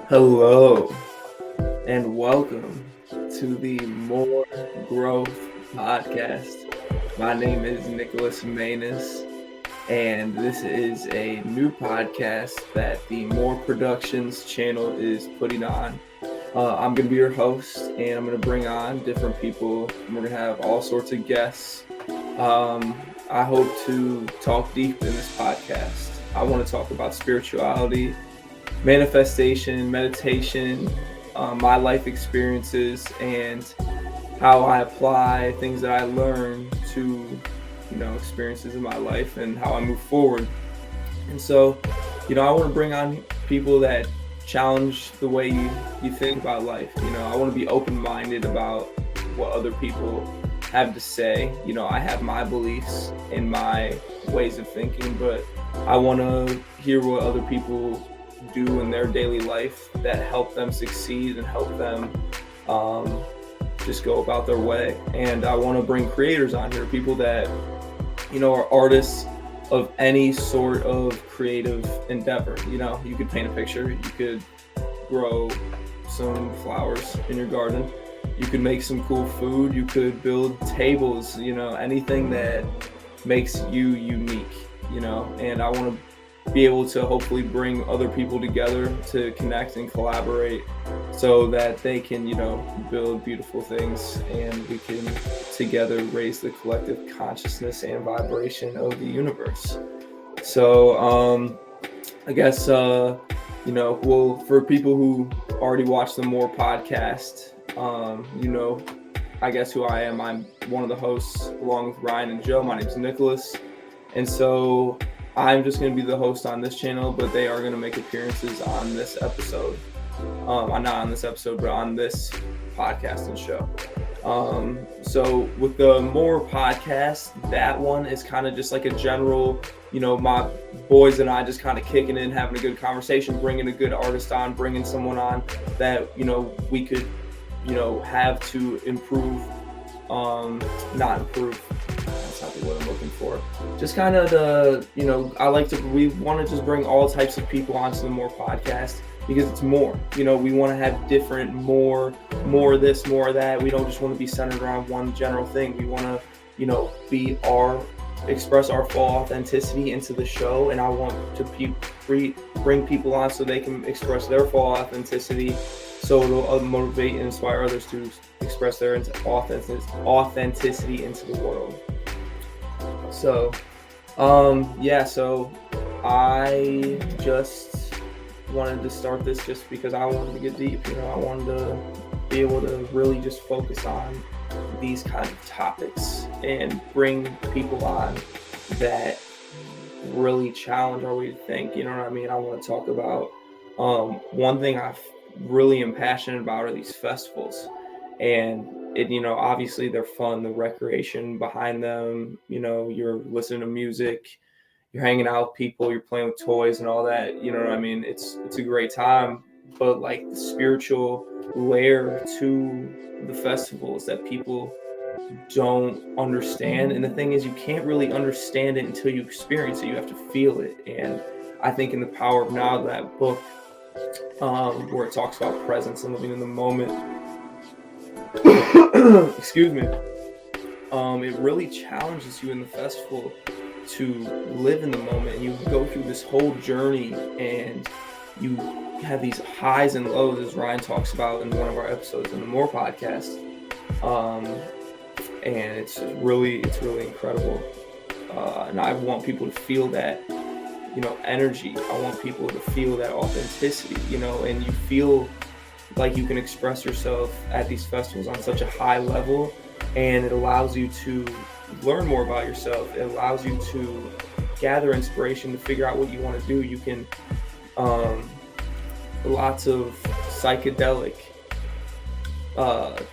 Hello and welcome to the More Growth Podcast. My name is Nicholas Mainous, and this is a new podcast that the MMMORE Productions channel is putting on. I'm going to be your host, and I'm going to bring on different people, and we're going to have all sorts of guests. I hope to talk deep in this podcast. I want to talk about spirituality, manifestation, meditation, my life experiences, and how I apply things that I learn to, experiences in my life and how I move forward. And so, I want to bring on people that challenge the way you think about life. I want to be open-minded about what other people have to say. I have my beliefs and my ways of thinking, but I want to hear what other people do in their daily life that help them succeed and help them just go about their way. And I want to bring creators on here, people that are artists of any sort of creative endeavor. You could paint a picture, you could grow some flowers in your garden, you could make some cool food, you could build tables, anything that makes you unique, and I want to be able to hopefully bring other people together to connect and collaborate so that they can, build beautiful things and we can together raise the collective consciousness and vibration of the universe. So, I guess, for people who already watch the MMMORE podcast, I guess who I am. I'm one of the hosts along with Ryan and Joe. My name is Nicholas. And so I'm just going to be the host on this channel, but they are going to make appearances on this episode. Not on this episode, but on this podcast and show. So with the MMMORE podcast, that one is kind of just like a general, my boys and I just kind of kicking in, having a good conversation, bringing a good artist on, bringing someone on that, we could, have to improve, not improve. That's not the word I'm looking for. Just kind of we want to just bring all types of people onto the MMMORE podcast because it's more, we want to have different, more this, more that. We don't just want to be centered around one general thing. We want to, express our full authenticity into the show. And I want to bring people on so they can express their full authenticity. So it'll motivate and inspire others to express their authenticity into the world. So, so I just wanted to start this just because I wanted to get deep. I wanted to be able to really just focus on these kind of topics and bring people on that really challenge our way to think. You know what I mean? I want to talk about one thing I really am passionate about are these festivals. And it, obviously they're fun, the recreation behind them, you're listening to music, you're hanging out with people, you're playing with toys and all that, you know what I mean? It's a great time, but like the spiritual layer to the festivals that people don't understand. And the thing is, you can't really understand it until you experience it. You have to feel it. And I think in The Power of Now, that book, where it talks about presence and living in the moment, excuse me, it really challenges you in the festival to live in the moment, and you go through this whole journey and you have these highs and lows, as Ryan talks about in one of our episodes in the MMMORE podcast, and it's really incredible, and I want people to feel that energy. I want people to feel that authenticity, and you feel like you can express yourself at these festivals on such a high level, and it allows you to learn more about yourself. It allows you to gather inspiration to figure out what you want to do. You can lots of psychedelic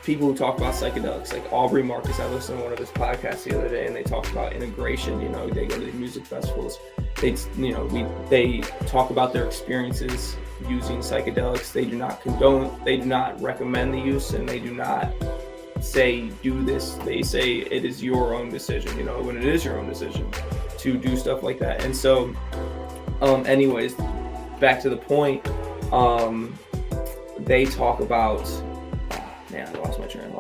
people who talk about psychedelics, like Aubrey Marcus. I listened to one of his podcasts the other day, and they talked about integration. They go to these music festivals. They talk about their experiences using psychedelics. They do not condone, they do not recommend the use, and they do not say do this. They say it is your own decision, when it is your own decision to do stuff like that. And so anyways, back to the point, they talk about, man, I lost my train of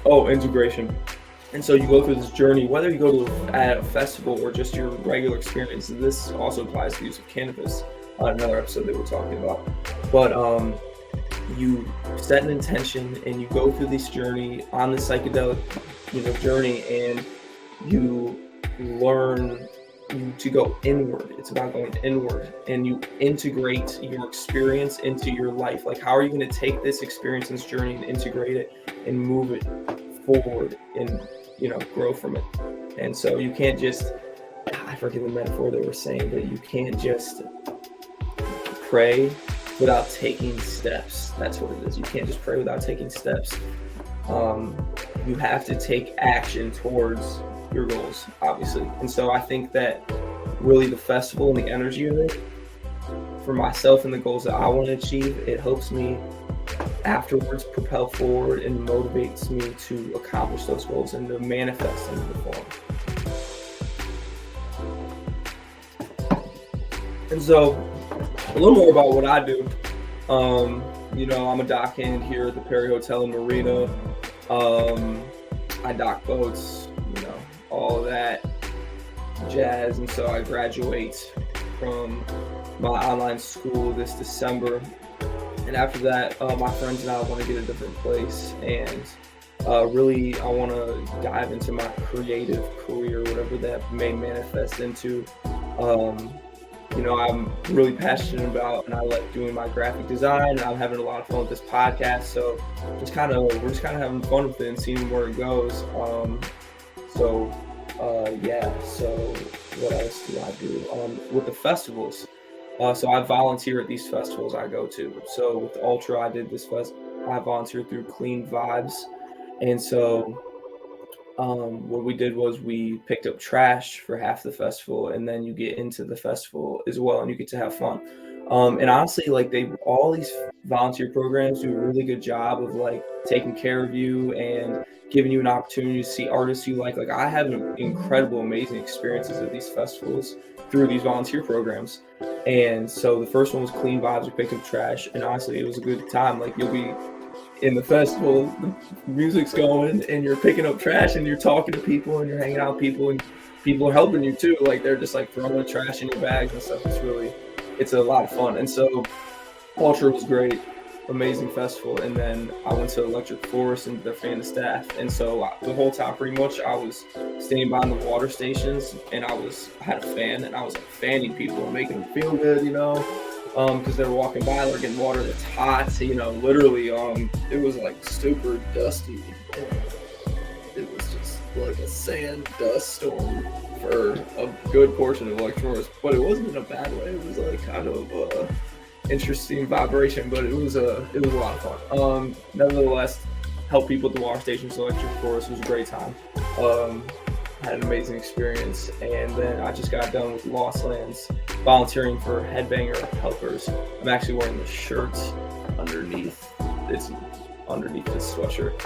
thought. Integration. And so you go through this journey, whether you go to a festival or just your regular experience. And this also applies to the use of cannabis, another episode that we're talking about. But you set an intention and you go through this journey on the psychedelic, journey, and you learn to go inward. It's about going inward, and you integrate your experience into your life. Like, how are you going to take this experience, this journey, and integrate it and move it forward and grow from it? And so you can't just, I forget the metaphor they were saying, but you can't just pray without taking steps. That's what it is. You can't just pray without taking steps. You have to take action towards your goals, obviously. And so I think that really the festival and the energy of it, for myself and the goals that I want to achieve, it helps me afterwards propel forward and motivates me to accomplish those goals and to manifest them in the form. And so a little more about what I do. I'm a dockhand here at the Perry Hotel and Marina. I dock boats, all of that jazz. And so I graduate from my online school this December. And after that, my friends and I want to get a different place. And really, I want to dive into my creative career, whatever that may manifest into. I'm really passionate about, and I like doing my graphic design, and I'm having a lot of fun with this podcast. So we're just kind of having fun with it and seeing where it goes. So what else do I do? With the festivals, so I volunteer at these festivals I go to. So with Ultra, I did this I volunteered through Clean Vibes. And so what we did was we picked up trash for half the festival, and then you get into the festival as well, and you get to have fun. And honestly, all these volunteer programs do a really good job of taking care of you and giving you an opportunity to see artists you like. Like, I have incredible, amazing experiences at these festivals through these volunteer programs. And so the first one was Clean Vibes. We picked up trash, and honestly, it was a good time. You'll be in the festival, the music's going, and you're picking up trash, and you're talking to people, and you're hanging out with people, and people are helping you too. They're just throwing trash in your bags and stuff. It's a lot of fun. And so Ultra was great, amazing festival. And then I went to Electric Forest and they're fan of staff. And so the whole time, pretty much, I was standing behind the water stations, and I had a fan, and I was fanning people and making them feel good, because they were walking by, they're getting water that's hot, literally, it was super dusty. It was just like a sand dust storm for a good portion of Electric Forest, but it wasn't in a bad way. It was kind of interesting vibration, but it was a lot of fun. Nevertheless, help people at the water stations, Electric Forest was a great time. Had an amazing experience. And then I just got done with Lost Lands, volunteering for Headbanger Helpers. I'm actually wearing the shirt underneath. It's underneath this sweatshirt.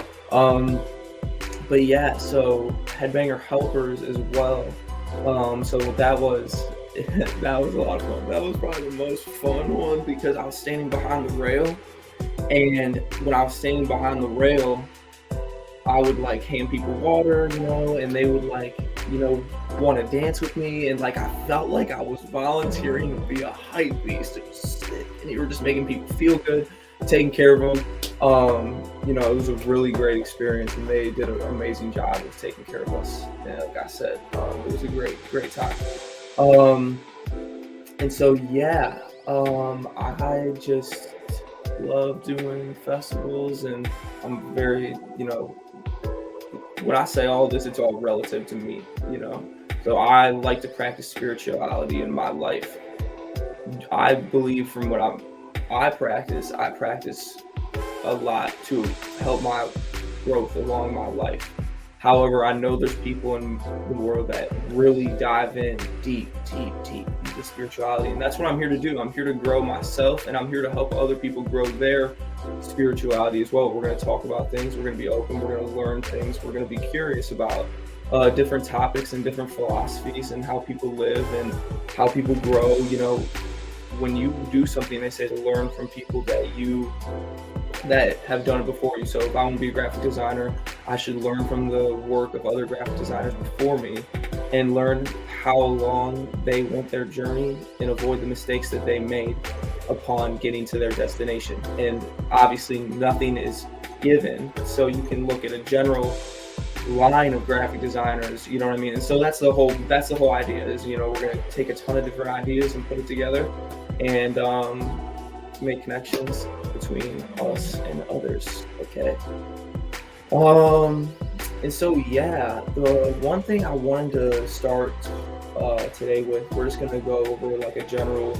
But yeah, so Headbanger Helpers as well. So that was a lot of fun. That was probably the most fun one because I was standing behind the rail, and when I was standing behind the rail, I would hand people water, and they would want to dance with me, and I felt like I was volunteering to be a hype beast. It was sick, and you were just making people feel good, taking care of them. It was a really great experience, and they did an amazing job of taking care of us. And like I said, it was a great time. And so I just love doing festivals, and I'm very, when I say all this, it's all relative to me, So I like to practice spirituality in my life. I believe from what I practice a lot to help my growth along my life. However, I know there's people in the world that really dive in deep into spirituality. And that's what I'm here to do. I'm here to grow myself, and I'm here to help other people grow their spirituality as well. We're going to talk about things. We're going to be open. We're going to learn things. We're going to be curious about different topics and different philosophies and how people live and how people grow, when you do something, they say to learn from people that have done it before you. So if I want to be a graphic designer, I should learn from the work of other graphic designers before me and learn how long they went their journey and avoid the mistakes that they made upon getting to their destination. And obviously nothing is given, so you can look at a general line of graphic designers, you know what I mean? And so that's the whole idea is, we're going to take a ton of different ideas and put it together and make connections between us and others. Okay. And so yeah, the one thing I wanted to start today with, we're just going to go over like a general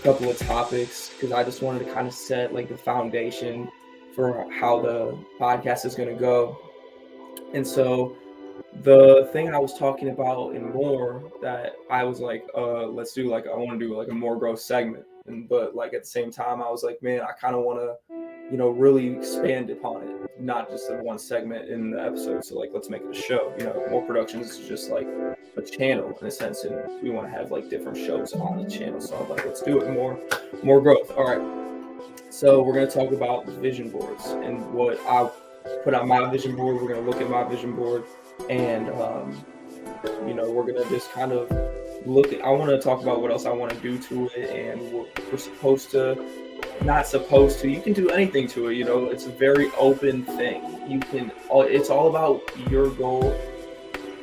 couple of topics because I just wanted to kind of set like the foundation for how the podcast is going to go. And so the thing I was talking about in more that I was like, let's do like, I want to do like a more growth segment. But like at the same time, I was like, man, I kind of want to, really expand upon it, not just in one segment in the episode. So like, let's make it a show. MMMORE Productions is just like a channel in a sense, and we want to have like different shows on the channel. So I'm like, let's do it more growth. All right. So we're gonna talk about vision boards and what I put on my vision board. We're gonna look at my vision board, and we're gonna just kind of look at. I want to talk about what else I want to do to it, and what we're supposed to. Not supposed to. You can do anything to it. It's a very open thing. It's all about your goal.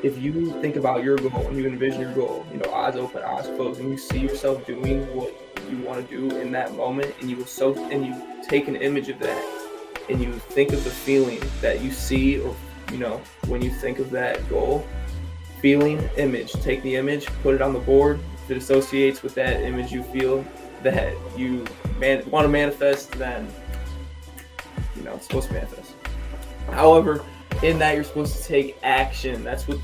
If you think about your goal and you envision your goal, eyes open, eyes closed, and you see yourself doing what you want to do in that moment, and you take an image of that, and you think of the feeling that you see, or when you think of that goal, feeling, image. Take the image, put it on the board. If it associates with that image you feel that you want to manifest, then it's supposed to manifest. However, in that you're supposed to take action. That's what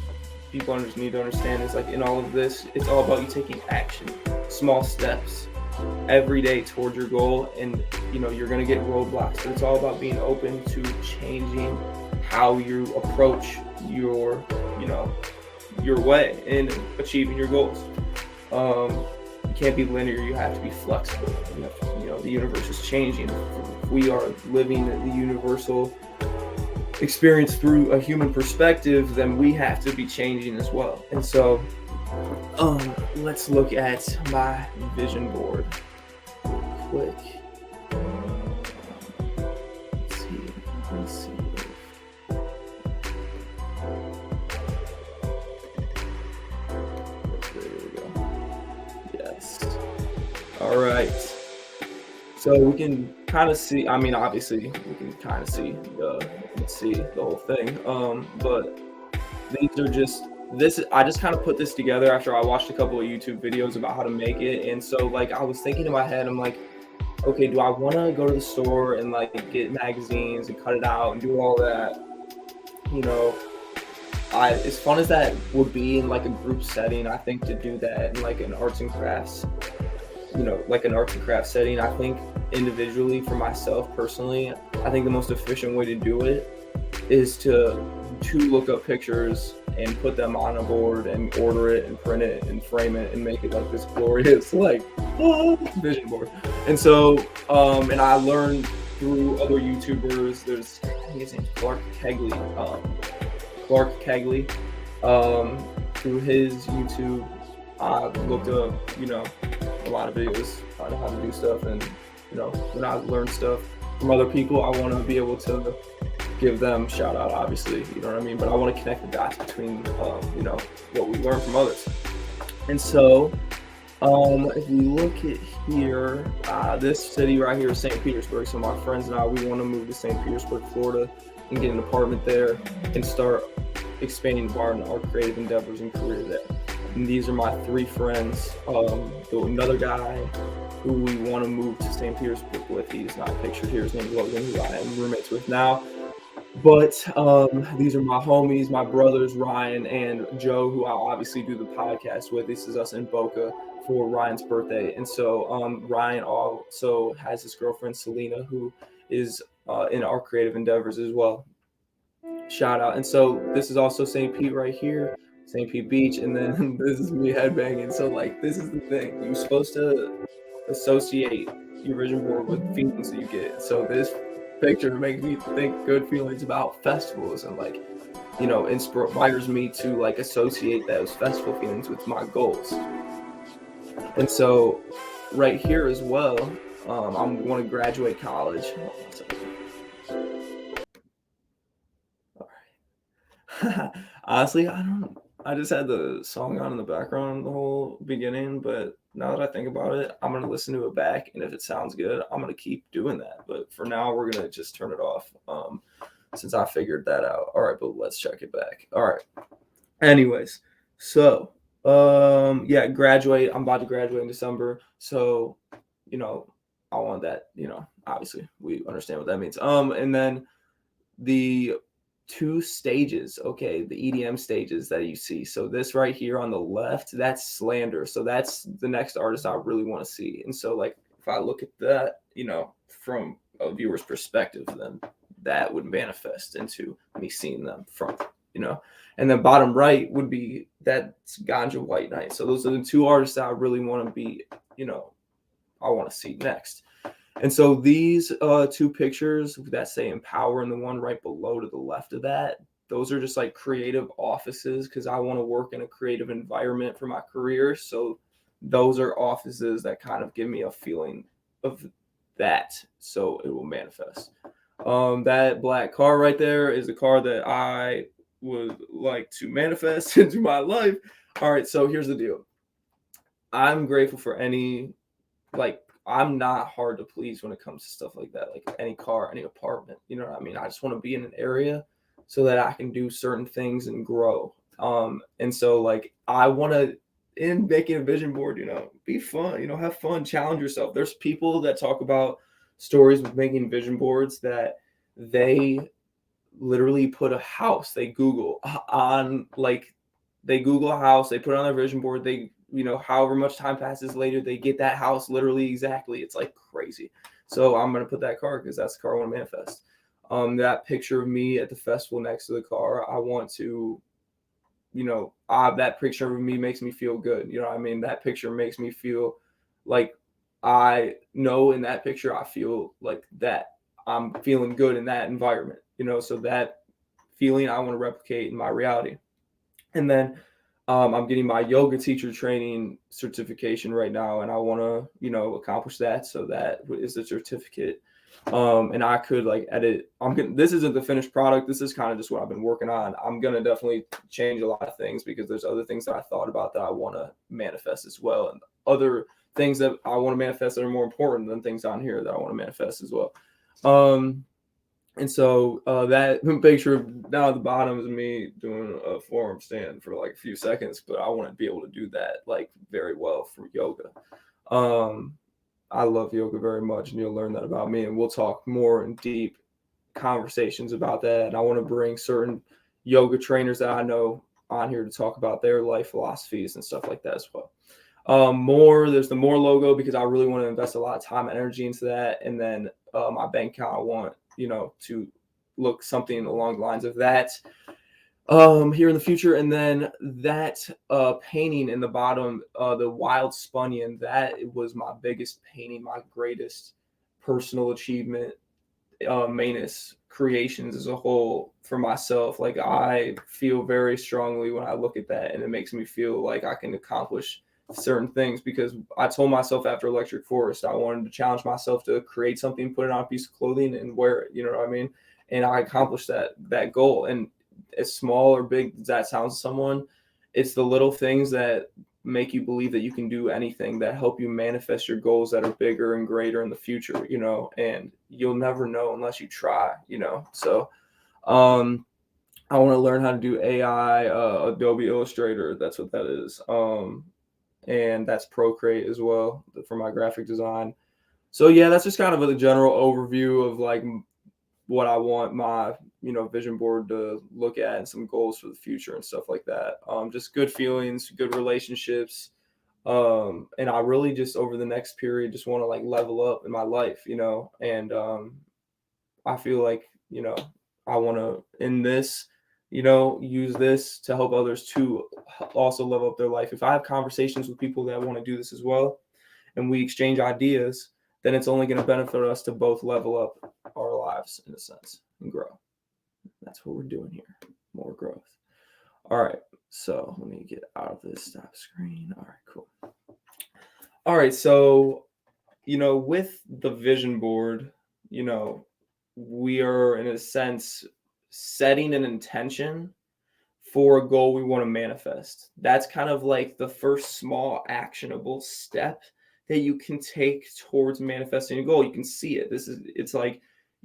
people need to understand, is like in all of this, it's all about you taking action, small steps every day towards your goal. And you're going to get roadblocks, but it's all about being open to changing how you approach your way in achieving your goals. You can't be linear. You have to be flexible. The universe is changing. If we are living the universal experience through a human perspective, then we have to be changing as well. And so, let's look at my vision board real quick. Let's see. All right, so we can kind of see, obviously we can kind of see the whole thing, but these are just, I just kind of put this together after I watched a couple of YouTube videos about how to make it. And so like I was thinking in my head, I'm like, okay, do I want to go to the store and like get magazines and cut it out and do all that? As fun as that would be in like a group setting, I think to do that in like an arts and crafts setting, I think individually for myself personally, I think the most efficient way to do it is to look up pictures and put them on a board and order it and print it and frame it and make it like this glorious vision board. And so and I learned through other YouTubers. There's, I think his name's Clark Kegley. Through his YouTube, I looked up a lot of videos on how to do stuff, and when I learn stuff from other people, I want to be able to give them shout out, obviously, but I want to connect the dots between what we learn from others. And so if we look at here, this city right here is St. Petersburg. So my friends and I, we want to move to St. Petersburg, Florida, and get an apartment there and start expanding our creative endeavors and career there. And these are my three friends. Another guy who we want to move to St. Petersburg with. He's not pictured here. His name is Logan, who I am roommates with now. But these are my homies, my brothers, Ryan and Joe, who I'll obviously do the podcast with. This is us in Boca for Ryan's birthday. And so Ryan also has his girlfriend, Selena, who is in our creative endeavors as well. Shout out. And so this is also St. Pete right here, St. Pete Beach. And then this is me headbanging. So like, this is the thing. You're supposed to associate your vision board with feelings that you get. So this picture makes me think good feelings about festivals, and like, inspires me to like associate those festival feelings with my goals. And so right here as well, I'm going to graduate college. Hold on a second. All right. Honestly, I don't. I just had the song on in the background the whole beginning, but now that I think about it, I'm gonna listen to it back, and if it sounds good, I'm gonna keep doing that. But for now, we're gonna just turn it off, since I figured that out. All right, but let's check it back. All right. Anyways, so yeah, graduate. I'm about to graduate in December, so you know, I want that. Obviously, we understand what that means. And then the two stages, okay, the EDM stages that you see. So this right here on the left, that's Slander. So that's the next artist I really want to see. And so like if I look at that, from a viewer's perspective, then that would manifest into me seeing them you know. And then bottom right would be that's Ganja White Knight. So those are the two artists that I really want to be, I want to see next. And so these two pictures that say empower and the one right below to the left of that, those are just like creative offices because I want to work in a creative environment for my career. So those are offices that kind of give me a feeling of that. So it will manifest. That black car right there is a car that I would like to manifest into my life. All right. So here's the deal. I'm grateful for any, like, I'm not hard to please when it comes to stuff like that, like any car, any apartment. You know what I mean? I just want to be in an area so that I can do certain things and grow. And so like I want to, in making a vision board, be fun, have fun, challenge yourself. There's people that talk about stories with making vision boards that they literally put a house, they Google on like they Google a house, they put it on their vision board, they however much time passes later, they get that house literally exactly. It's like crazy. So I'm gonna put that car because that's the car I want to manifest. That picture of me at the festival next to the car, I want to, that picture of me makes me feel good. You know what I mean? That picture makes me feel like I know in that picture I feel like that I'm feeling good in that environment. So that feeling I want to replicate in my reality. And then I'm getting my yoga teacher training certification right now, and I want to, accomplish that. So that is a certificate. And I could like edit. This isn't the finished product. This is kind of just what I've been working on. I'm gonna definitely change a lot of things because there's other things that I thought about that I want to manifest as well, and other things that I want to manifest that are more important than things on here that I want to manifest as well. And so that picture down at the bottom is me doing a forearm stand for like a few seconds, but I want to be able to do that like very well for yoga. I love yoga very much, and you'll learn that about me. And we'll talk more in deep conversations about that. And I want to bring certain yoga trainers that I know on here to talk about their life philosophies and stuff like that as well. There's the MMMORE logo because I really want to invest a lot of time and energy into that. And then my bank account, I want to look something along the lines of that here in the future. And then that painting in the bottom, the Wild Spunnion, that was my biggest painting, my greatest personal achievement, Mainous creations as a whole for myself. Like I feel very strongly when I look at that, and it makes me feel like I can accomplish certain things because I told myself after Electric Forest I wanted to challenge myself to create something, put it on a piece of clothing and wear it, you know what I mean? And I accomplished that goal. And as small or big as that sounds to someone, it's the little things that make you believe that you can do anything, that help you manifest your goals that are bigger and greater in the future, and you'll never know unless you try, so I want to learn how to do AI, Adobe Illustrator. That's what that is. And that's Procreate as well for my graphic design. So yeah, that's just kind of a general overview of like what I want my vision board to look at and some goals for the future and stuff like that. Just good feelings, good relationships, and I really just over the next period just want to like level up in my life, and I feel like I want to in this use this to help others to also level up their life. If I have conversations with people that want to do this as well, and we exchange ideas, then it's only going to benefit us to both level up our lives in a sense and grow. That's what we're doing here. More growth. All right. So let me get out of this stop screen. All right, cool. All right. So, with the vision board, we are in a sense setting an intention for a goal we want to manifest. That's kind of like the first small actionable step that you can take towards manifesting a goal. You can see it. It's like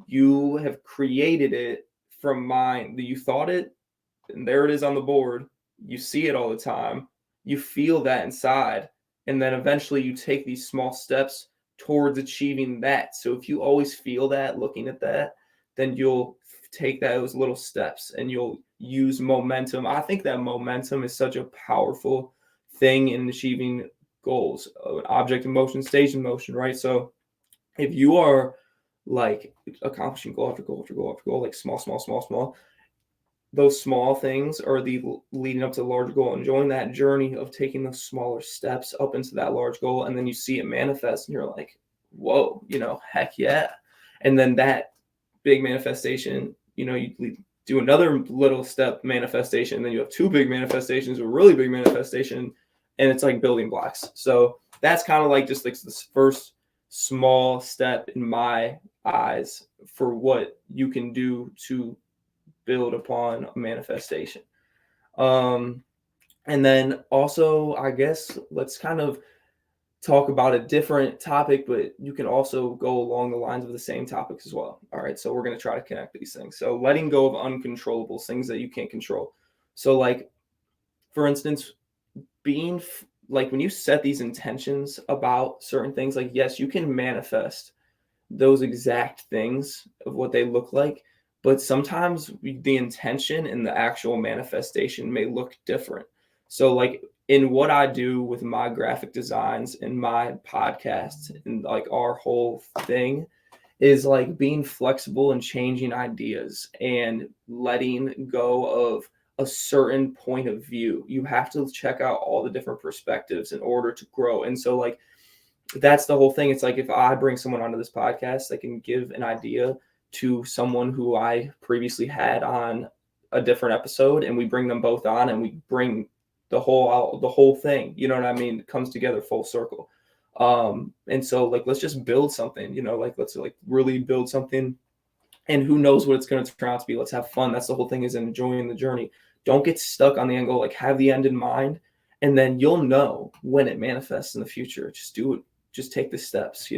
you have created it from mind. You thought it, and there it is on the board. You see it all the time. You feel that inside. And then eventually you take these small steps towards achieving that. So if you always feel that, looking at that, then you'll take those little steps and you'll use momentum. I think that momentum is such a powerful thing in achieving goals. Object in motion, stage in motion, right? So if you are like accomplishing goal after goal after goal after goal, like small, those small things are the leading up to the large goal, enjoying that journey of taking those smaller steps up into that large goal. And then you see it manifest and you're like, whoa, heck yeah. And then that big manifestation, you do another little step manifestation, and then you have two big manifestations, a really big manifestation, and it's like building blocks. So that's kind of like just like this first small step in my eyes for what you can do to build upon a manifestation. And then also, I guess, let's kind of talk about a different topic, but you can also go along the lines of the same topics as well. All right. So we're going to try to connect these things. So letting go of uncontrollables, things that you can't control. So like, for instance, being like when you set these intentions about certain things, like, yes, you can manifest those exact things of what they look like, but sometimes the intention and the actual manifestation may look different. So like in what I do with my graphic designs and my podcasts and like our whole thing is like being flexible and changing ideas and letting go of a certain point of view. You have to check out all the different perspectives in order to grow. And so like that's the whole thing. It's like if I bring someone onto this podcast, I can give an idea to someone who I previously had on a different episode, and we bring them both on and we bring the whole thing, you know what I mean? It comes together full circle. And so like, let's just build something, like let's like really build something, and who knows what it's going to turn out to be. Let's have fun. That's the whole thing, is enjoying the journey. Don't get stuck on the end goal, like have the end in mind, and then you'll know when it manifests in the future. Just do it. Just take the steps,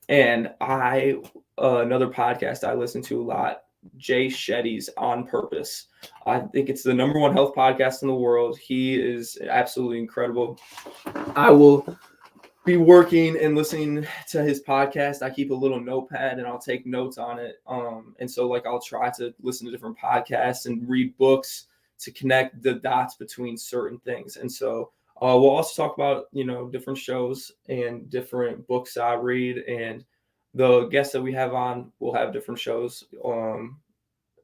and another podcast I listen to a lot, Jay Shetty's On Purpose. I think it's the number one health podcast in the world. He is absolutely incredible. I will be working and listening to his podcast. I keep a little notepad and I'll take notes on it. And so like I'll try to listen to different podcasts and read books to connect the dots between certain things. And so we'll also talk about, different shows and different books I read, and the guests that we have on will have different shows,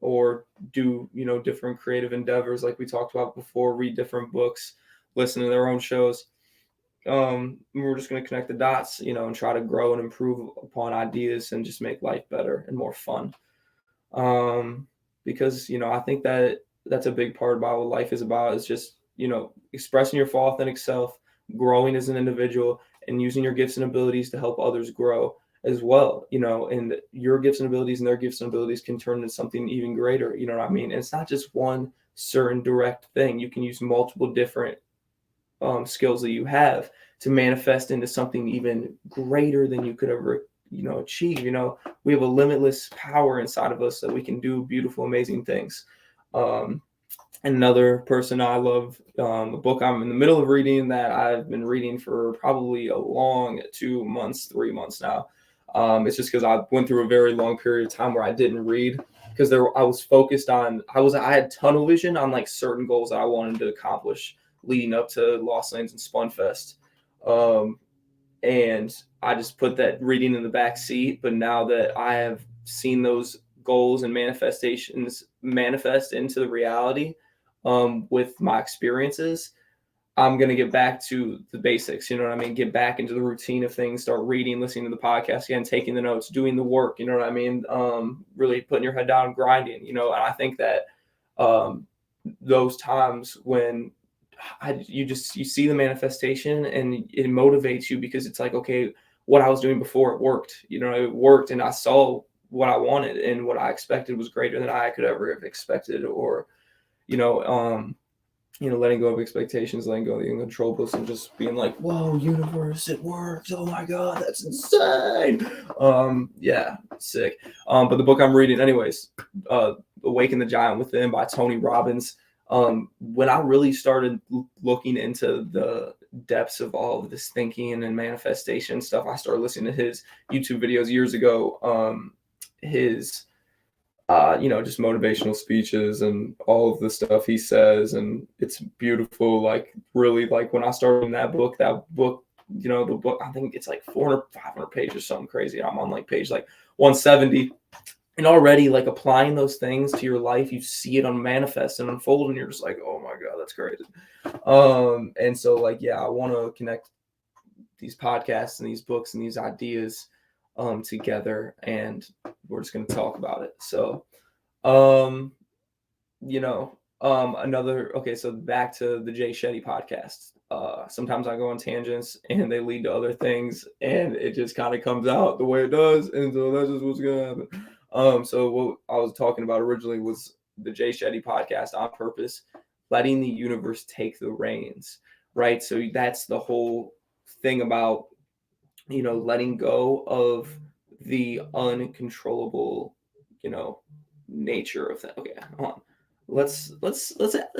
or do, different creative endeavors like we talked about before, read different books, listen to their own shows. We're just going to connect the dots, and try to grow and improve upon ideas and just make life better and more fun. Because, I think that that's a big part about what life is about, is just, expressing your full authentic self, growing as an individual, and using your gifts and abilities to help others grow as well, and your gifts and abilities and their gifts and abilities can turn into something even greater. You know what I mean? And it's not just one certain direct thing. You can use multiple different skills that you have to manifest into something even greater than you could ever, achieve. We have a limitless power inside of us that we can do beautiful, amazing things. Another person I love, a book I'm in the middle of reading that I've been reading for probably a long 2 months, 3 months now. It's just because I went through a very long period of time where I didn't read, because I was focused on, I had tunnel vision on like certain goals that I wanted to accomplish leading up to Lost Lands and Spunfest. And I just put that reading in the back seat. But now that I have seen those goals and manifestations manifest into the reality, with my experiences, I'm going to get back to the basics, you know what I mean? Get back into the routine of things, start reading, listening to the podcast again, taking the notes, doing the work, you know what I mean? Really putting your head down, grinding, and I think that those times when you see the manifestation and it motivates you, because it's like, okay, what I was doing before, it worked, it worked, and I saw what I wanted, and what I expected was greater than I could ever have expected, or, letting go of expectations, letting go of the uncontrollables, and just being like, whoa, universe, it works. Oh my God, that's insane. Yeah, sick. But the book I'm reading anyways, Awaken the Giant Within by Tony Robbins. When I really started looking into the depths of all of this thinking and manifestation stuff, I started listening to his YouTube videos years ago. His just motivational speeches and all of the stuff he says, and it's beautiful. Like, really, like when I started in that book, the book, I think it's like 400, 500 pages, something crazy. I'm on like page like 170, and already like applying those things to your life, you see it manifest and unfold, and you're just like, oh my God, that's crazy. And so like, yeah, I want to connect these podcasts and these books and these ideas together, and we're just going to talk about it. So so back to the Jay Shetty podcast. Sometimes I go on tangents and they lead to other things, and it just kind of comes out the way it does, and so that's just what's gonna happen. So what I was talking about originally was the Jay Shetty podcast, On Purpose, letting the universe take the reins, right? So that's the whole thing about letting go of the uncontrollable nature of that. Okay, hold on. Let's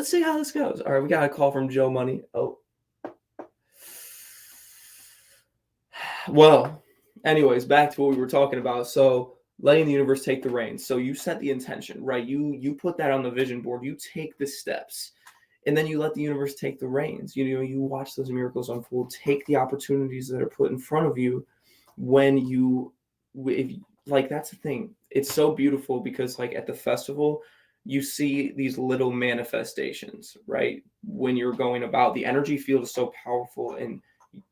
see how this goes. All right, we got a call from Joe Money. Oh, well, anyways, back to what we were talking about. So letting the universe take the reins. So you set the intention, right? You put that on the vision board. You take the steps, and then you let the universe take the reins. You watch those miracles unfold. Take the opportunities that are put in front of you. That's the thing. It's so beautiful, because like at the festival, you see these little manifestations, right? When you're going about, the energy field is so powerful, and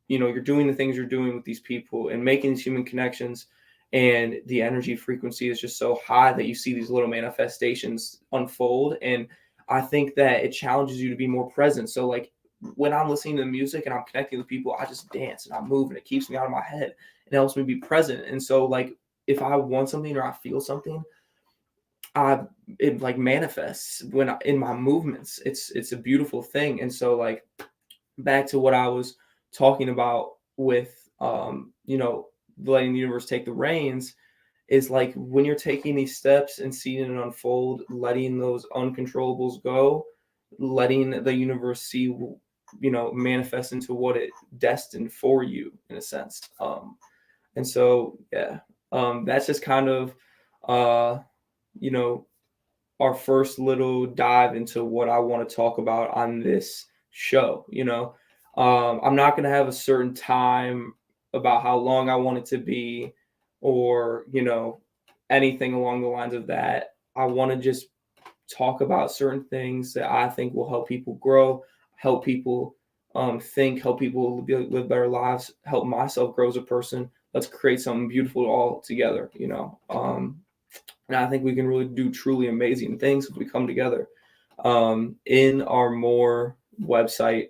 you're doing the things you're doing with these people and making these human connections, and the energy frequency is just so high that you see these little manifestations unfold. And I think that it challenges you to be more present. So like when I'm listening to music and I'm connecting with people, I just dance and I move, and it keeps me out of my head and helps me be present. And so like if I want something or I feel something, it like manifests in my movements. It's a beautiful thing. And so like back to what I was talking about with letting the universe take the reins, is like when you're taking these steps and seeing it unfold, letting those uncontrollables go, letting the universe see manifest into what it destined for you, in a sense. And so yeah, that's just kind of our first little dive into what I want to talk about on this show. I'm not going to have a certain time about how long I want it to be, or anything along the lines of that. I want to just talk about certain things that I think will help people grow, help people think, help people live better lives, help myself grow as a person. Let's create something beautiful all together, and I think we can really do truly amazing things if we come together. In our MMMORE website,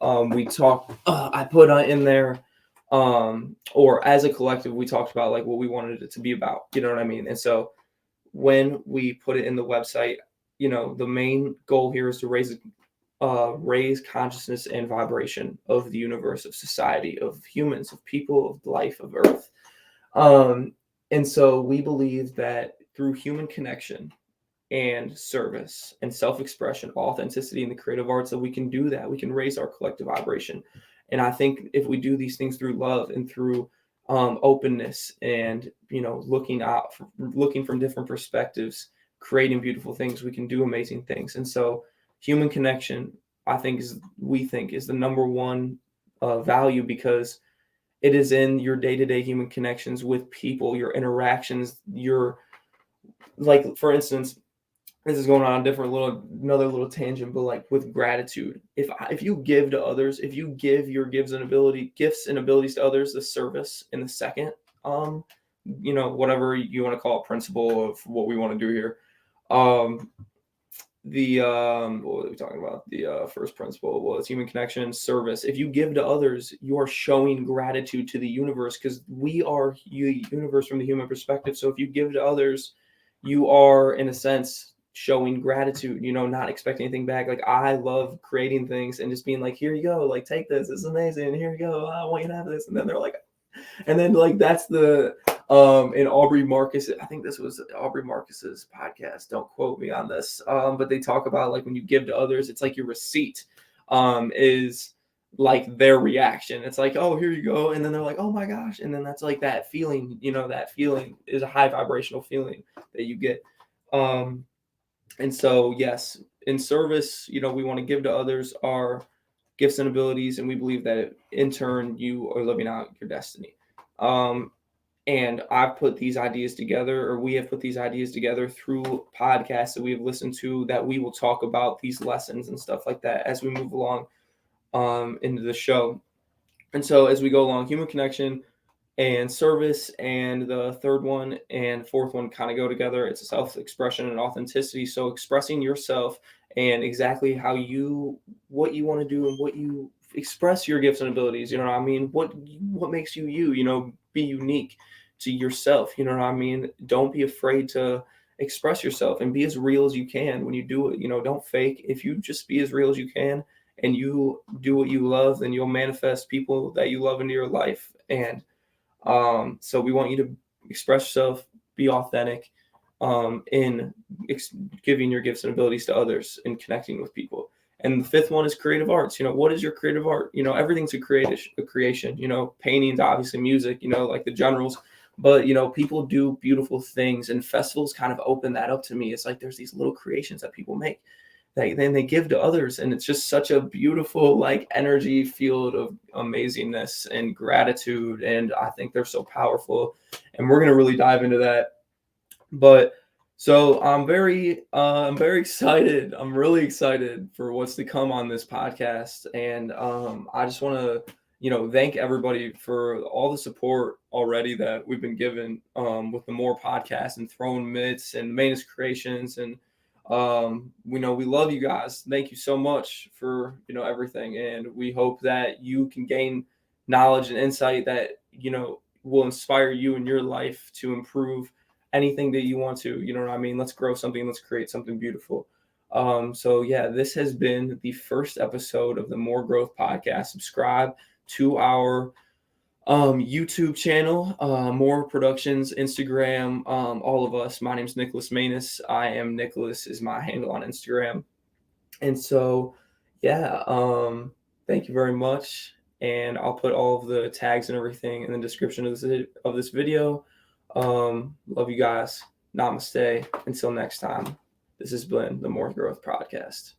I put in there, or as a collective, we talked about like what we wanted it to be about, you know what I mean? And so when we put it in the website, the main goal here is to raise consciousness and vibration of the universe, of society, of humans, of people, of life, of Earth. And so we believe that through human connection and service and self-expression, authenticity, and the creative arts, that we can do that. We can raise our collective vibration. And I think if we do these things through love and through openness, and looking from different perspectives, creating beautiful things, we can do amazing things. And so human connection, we think is the number one value, because it is in your day-to-day human connections with people, your interactions, your, like, for instance, this is going on a different another little tangent, but like with gratitude, if you give to others, if you give your gifts and abilities to others, the service in the second, um, whatever you want to call it, principle of what we want to do here, um, what were we talking about? The first principle was human connection, service. If you give to others, you are showing gratitude to the universe, because we are universe from the human perspective. So if you give to others, you are in a sense showing gratitude, not expecting anything back. Like, I love creating things and just being like, here you go, like, take this, it's amazing, here you go, I want you to have this. And then they're like, and then like that's the in Aubrey Marcus, I think this was Aubrey Marcus's podcast, don't quote me on this, but they talk about like when you give to others, it's like your receipt is like their reaction. It's like, oh, here you go, and then they're like, oh my gosh, and then that's like that feeling, that feeling is a high vibrational feeling that you get. And so yes, in service, we want to give to others our gifts and abilities, and we believe that in turn you are living out your destiny. And I've put these ideas together, or we have put these ideas together through podcasts that we have listened to, that we will talk about these lessons and stuff like that as we move along into the show. And so as we go along, human connection and service, and the third one and fourth one kind of go together. It's a self-expression and authenticity. So expressing yourself and exactly what you want to do, and what you express your gifts and abilities. You know what I mean? What makes you you? Be unique to yourself. You know what I mean? Don't be afraid to express yourself and be as real as you can when you do it. Don't fake. If you just be as real as you can and you do what you love, then you'll manifest people that you love into your life. And so we want you to express yourself, be authentic, in giving your gifts and abilities to others and connecting with people. And the fifth one is creative arts. What is your creative art? Everything's a creation. Paintings, obviously, music, like the generals. But, people do beautiful things, and festivals kind of open that up to me. It's like there's these little creations that people make, then they give to others, and it's just such a beautiful like energy field of amazingness and gratitude, and I think they're so powerful, and we're going to really dive into that. But so I'm very excited. I'm really excited for what's to come on this podcast, and I just want to thank everybody for all the support already that we've been given with the More podcast and Throne Myths and Mainous Creations. And we know we love you guys. Thank you so much for everything, and we hope that you can gain knowledge and insight that will inspire you in your life to improve anything that you want to. You know what I mean? Let's grow something. Let's create something beautiful. So yeah, this has been the first episode of the More Growth podcast. Subscribe to our YouTube channel, MMMORE Productions, Instagram, all of us. My name's Nicholas Mainous. I am Nicholas is my handle on Instagram. And so, yeah, thank you very much. And I'll put all of the tags and everything in the description of this video. Love you guys. Namaste. Until next time, this has been the More Growth Podcast.